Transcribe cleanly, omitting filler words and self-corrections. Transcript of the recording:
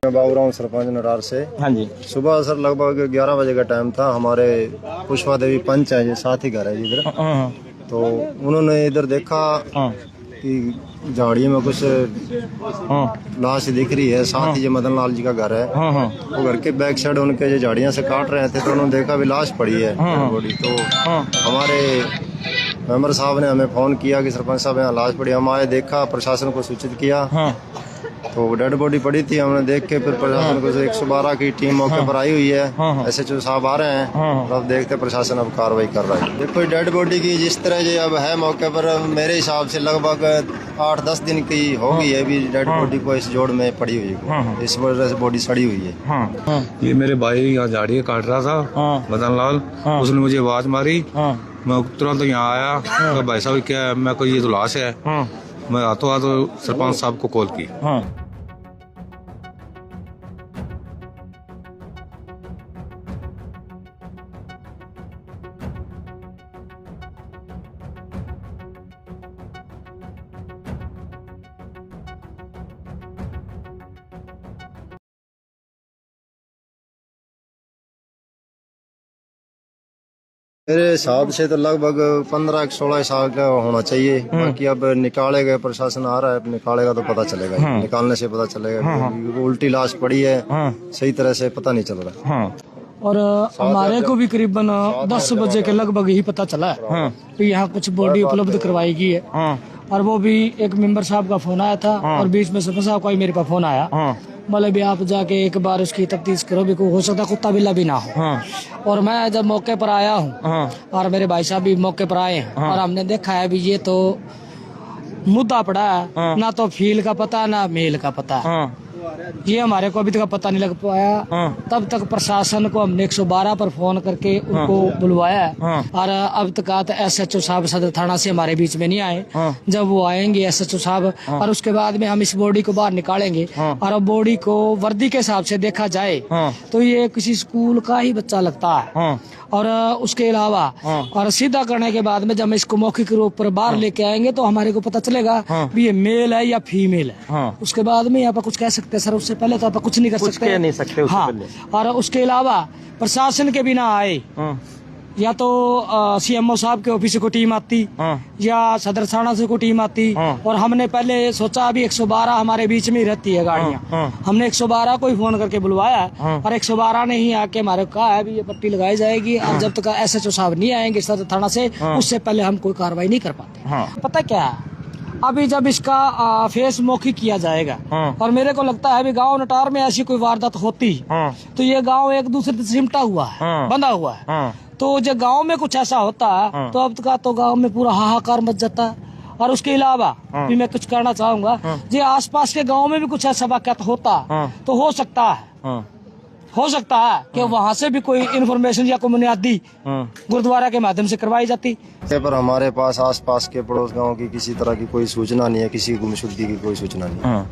मैं बाबू हूँ, सरपंच नडार से। हाँ जी। सुबह सर लगभग 11 बजे का टाइम था। हमारे पुष्पा देवी पंच है, ये साथ ही घर है इधर। तो उन्होंने इधर देखा कि झाड़ियों में कुछ लाश दिख रही है। साथ ही ये मदन लाल जी का घर है। वो घर के बैक साइड उनके जो झाड़ियाँ से काट रहे थे, तो उन्होंने देखा भी लाश पड़ी है बॉडी। तो हमारे मेंबर साहब ने हमें फोन किया कि सरपंच साहब यहाँ लाश पड़ी। हम आए, देखा, प्रशासन को सूचित किया। तो डेड बॉडी पड़ी थी। हमने देख के फिर प्रशासन को 112 की टीम मौके पर आई हुई है। SHO साहब आ रहे हैं। अब देखते प्रशासन अब कार्रवाई कर रहा है। देखो डेड बॉडी की जिस तरह जो अब है मौके पर, मेरे हिसाब से लगभग 8-10 दिन की होगी है भी डेड बॉडी को इस जोड़ में पड़ी हुई है। इस वजह से बॉडी सड़ी हुई है। ये मेरे भाई यहाँ झाड़ियाँ काट रहा था, मदन लाल। उसने मुझे आवाज मारी, मैं तुरंत यहाँ आया। तो भाई साहब क्या है? मैं कोई ये तो लाश है। मैं हाथों हाथ सरपंच साहब को कॉल की। मेरे हिसाब से तो लगभग 15-16 साल का होना चाहिए। बाकी अब निकालेगा, प्रशासन आ रहा है, निकालेगा तो पता चलेगा। निकालने से पता चलेगा। उल्टी लाश पड़ी है, सही तरह से पता नहीं चल रहा। और हमारे को भी करीबन 10 बजे के लगभग ही पता चला है कि यहाँ कुछ बॉडी उपलब्ध करवाई गई है। और वो भी एक मेंबर साहब का फोन आया था और बीच में सरपंच साहब का ही मेरे पास फोन आया। मतलब भी आप जाके एक बार उसकी तफ्तीश करो भी, कोई हो सकता कुत्ता बिल्ला भी ना हो। और मैं जब मौके पर आया हूँ और मेरे भाई साहब भी मौके पर आए हैं और हमने देखा है भी ये तो मुद्दा पड़ा है, ना तो फील का पता ना मेल का पता। ये हमारे को अभी तक पता नहीं लग पाया। तब तक प्रशासन को हमने 112 पर फोन करके उनको बुलवाया और अब तक SHO साहब सदर थाना से हमारे बीच में नहीं आए। जब वो आएंगे SHO साहब, और उसके बाद में हम इस बॉडी को बाहर निकालेंगे। और अब बॉडी को वर्दी के हिसाब से देखा जाए तो ये किसी स्कूल का ही बच्चा लगता है। और उसके अलावा और सीधा करने के बाद में जब हम इसको मौखिक रूप पर बाहर लेके आएंगे तो हमारे को पता चलेगा भी ये मेल है या फीमेल है। उसके बाद में यहाँ पर कुछ कह सकते हैं सर, उससे पहले तो आप कुछ नहीं कर सकते। कह नहीं सकते उससे पहले। और उसके अलावा प्रशासन के बिना आए, या तो CMO साहब के ऑफिस से कोई टीम आती या सदर थाना से कोई टीम आती। और हमने पहले सोचा अभी 112 हमारे बीच में ही रहती है गाड़ियाँ। हमने 112 को ही फोन करके बुलवाया और 112 ने ही आके हमारे कहा है भी ये पट्टी लगाई जाएगी। और जब तक SHO साहब नहीं आएंगे सदर थाना से, उससे पहले हम कोई कार्रवाई नहीं कर पाते। पता क्या है, अभी जब इसका फेस मौखिक किया जाएगा और मेरे को लगता है भी गांव नटार में ऐसी कोई वारदात होती तो ये गांव एक दूसरे से सिमटा हुआ है, बंधा हुआ है। तो जब गांव में कुछ ऐसा होता है तो अब का तो गांव में पूरा हाहाकार मच जाता है। और उसके अलावा भी मैं कुछ कहना चाहूंगा, जो आसपास के गांव में भी कुछ ऐसा वाक़यात होता तो हो सकता है कि वहाँ से भी कोई इन्फॉर्मेशन या कोई बुनियादी गुरुद्वारा के माध्यम से करवाई जाती। पर हमारे पास आसपास के पड़ोस गांव की किसी तरह की कोई सूचना नहीं है, किसी गुमशुदगी की कोई सूचना नहीं।